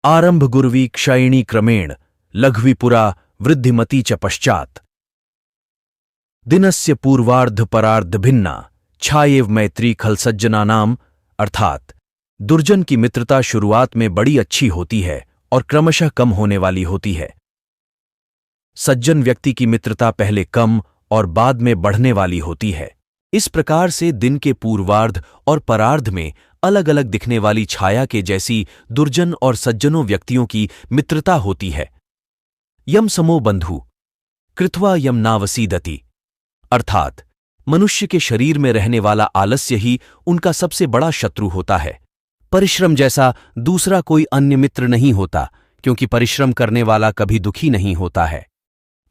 आरंभ गुर्वी क्षयिणी क्रमेण लघ्वीपुरा वृद्धिमती च पश्चात, दिनस्य पूर्वार्ध परार्ध भिन्ना छायेव मैत्री खल सज्जनानाम, अर्थात दुर्जन की मित्रता शुरुआत में बड़ी अच्छी होती है और क्रमशः कम होने वाली होती है। सज्जन व्यक्ति की मित्रता पहले कम और बाद में बढ़ने वाली होती है। इस प्रकार से दिन के पूर्वार्ध और परार्ध में अलग अलग दिखने वाली छाया के जैसी दुर्जन और सज्जनों व्यक्तियों की मित्रता होती है। यम समो बंधु कृत्वा यम नावसीदति, अर्थात मनुष्य के शरीर में रहने वाला आलस्य ही उनका सबसे बड़ा शत्रु होता है। परिश्रम जैसा दूसरा कोई अन्य मित्र नहीं होता, क्योंकि परिश्रम करने वाला कभी दुखी नहीं होता है।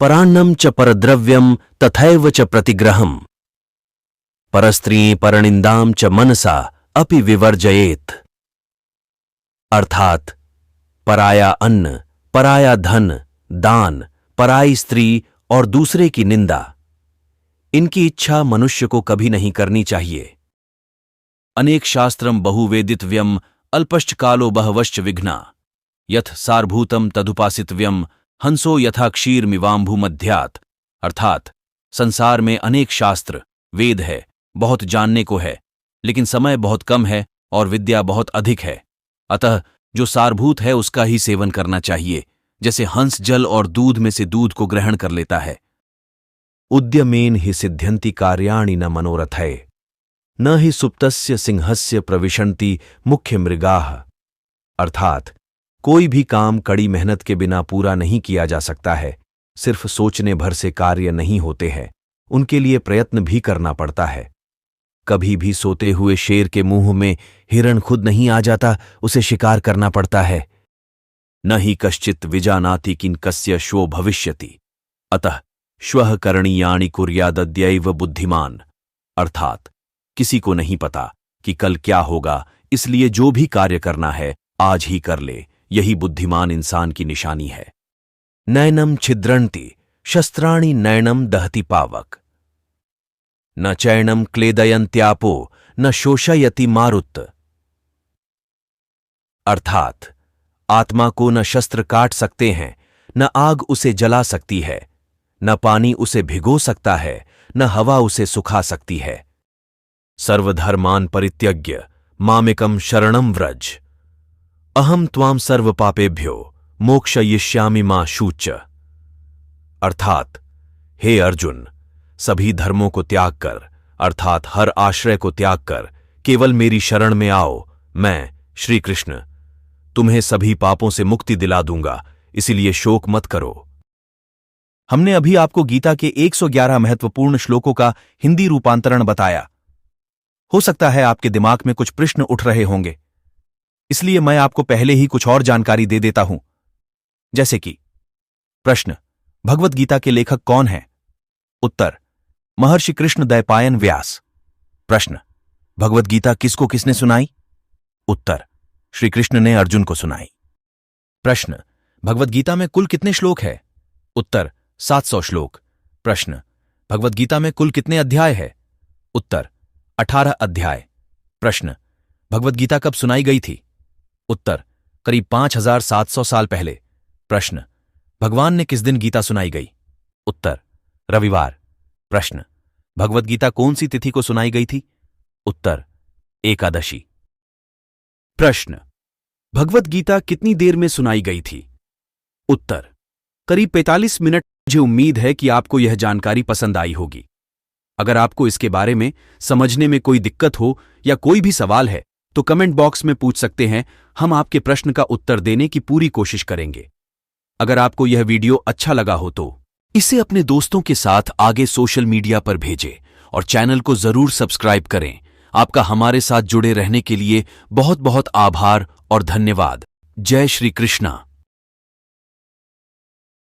परान्नम च परद्रव्यम तथैव च प्रतिग्रहम, परस्त्री परनिंदाम च मनसा अपि विवर्जयेत, अर्थात पराया अन्न, पराया धन, दान, पराई स्त्री और दूसरे की निंदा, इनकी इच्छा मनुष्य को कभी नहीं करनी चाहिए। अनेक शास्त्रम बहुवेदितव्यम अल्पश्च कालो बहवश्च विघ्ना, यथ सारभूतम तदुपासितव्यम हंसो यथा क्षीरमिवाम्भु मध्यात्, अर्थात संसार में अनेक शास्त्र वेद है, बहुत जानने को है, लेकिन समय बहुत कम है और विद्या बहुत अधिक है। अतः जो सारभूत है उसका ही सेवन करना चाहिए, जैसे हंस जल और दूध में से दूध को ग्रहण कर लेता है। उद्यमेन हि सिद्ध्यन्ति कार्याणि न मनोरथै, न हि सुप्तस्य सिंहस्य प्रविशन्ति मुख्य मृगाः, अर्थात कोई भी काम कड़ी मेहनत के बिना पूरा नहीं किया जा सकता है। सिर्फ सोचने भर से कार्य नहीं होते हैं, उनके लिए प्रयत्न भी करना पड़ता है। कभी भी सोते हुए शेर के मुंह में हिरण खुद नहीं आ जाता, उसे शिकार करना पड़ता है। न ही कश्चित् विजानाति किन कस्य श्वो भविष्यति, अतः श्वः करणीयानि कुर्यादद्यैव बुद्धिमान, अर्थात किसी को नहीं पता कि कल क्या होगा, इसलिए जो भी कार्य करना है आज ही कर ले, यही बुद्धिमान इंसान की निशानी है। नैनम छिद्रन्ति शस्त्राणि नैनम दहति पावक, न चैणम क्लेदयन्त्यापो न शोषयति मारुत। अर्थात आत्मा को न शस्त्र काट सकते हैं, न आग उसे जला सकती है, न पानी उसे भिगो सकता है, न हवा उसे सुखा सकती है। सर्वधर्मान परित्यज्य मामेकम शरणम व्रज, अहम त्वाम सर्व पापेभ्यो मोक्षयिष्यामि मा शूच। अर्थात हे अर्जुन, सभी धर्मों को त्याग कर, अर्थात हर आश्रय को त्याग कर केवल मेरी शरण में आओ। मैं श्री कृष्ण तुम्हें सभी पापों से मुक्ति दिला दूंगा, इसीलिए शोक मत करो। हमने अभी आपको गीता के 111 महत्वपूर्ण श्लोकों का हिंदी रूपांतरण बताया। हो सकता है आपके दिमाग में कुछ प्रश्न उठ रहे होंगे, इसलिए मैं आपको पहले ही कुछ और जानकारी दे देता हूं। जैसे कि प्रश्न, भगवत गीता के लेखक कौन हैं? उत्तर, महर्षि कृष्ण द्वैपायन व्यास। प्रश्न, भगवत गीता किसको किसने सुनाई? उत्तर, श्री कृष्ण ने अर्जुन को सुनाई। प्रश्न, भगवत गीता में कुल कितने श्लोक है? उत्तर, 700 श्लोक। प्रश्न, भगवत गीता में कुल कितने अध्याय है? उत्तर, 18 अध्याय। प्रश्न, भगवत गीता कब सुनाई गई थी? उत्तर, करीब 5700 साल पहले। प्रश्न, भगवान ने किस दिन गीता सुनाई गई? उत्तर, रविवार। प्रश्न, भगवत गीता कौन सी तिथि को सुनाई गई थी? उत्तर, एकादशी। प्रश्न, भगवत गीता कितनी देर में सुनाई गई थी? उत्तर, करीब 45 मिनट। मुझे उम्मीद है कि आपको यह जानकारी पसंद आई होगी। अगर आपको इसके बारे में समझने में कोई दिक्कत हो या कोई भी सवाल है तो कमेंट बॉक्स में पूछ सकते हैं, हम आपके प्रश्न का उत्तर देने की पूरी कोशिश करेंगे। अगर आपको यह वीडियो अच्छा लगा हो तो इसे अपने दोस्तों के साथ आगे सोशल मीडिया पर भेजें और चैनल को जरूर सब्सक्राइब करें। आपका हमारे साथ जुड़े रहने के लिए बहुत बहुत आभार और धन्यवाद। जय श्री कृष्णा।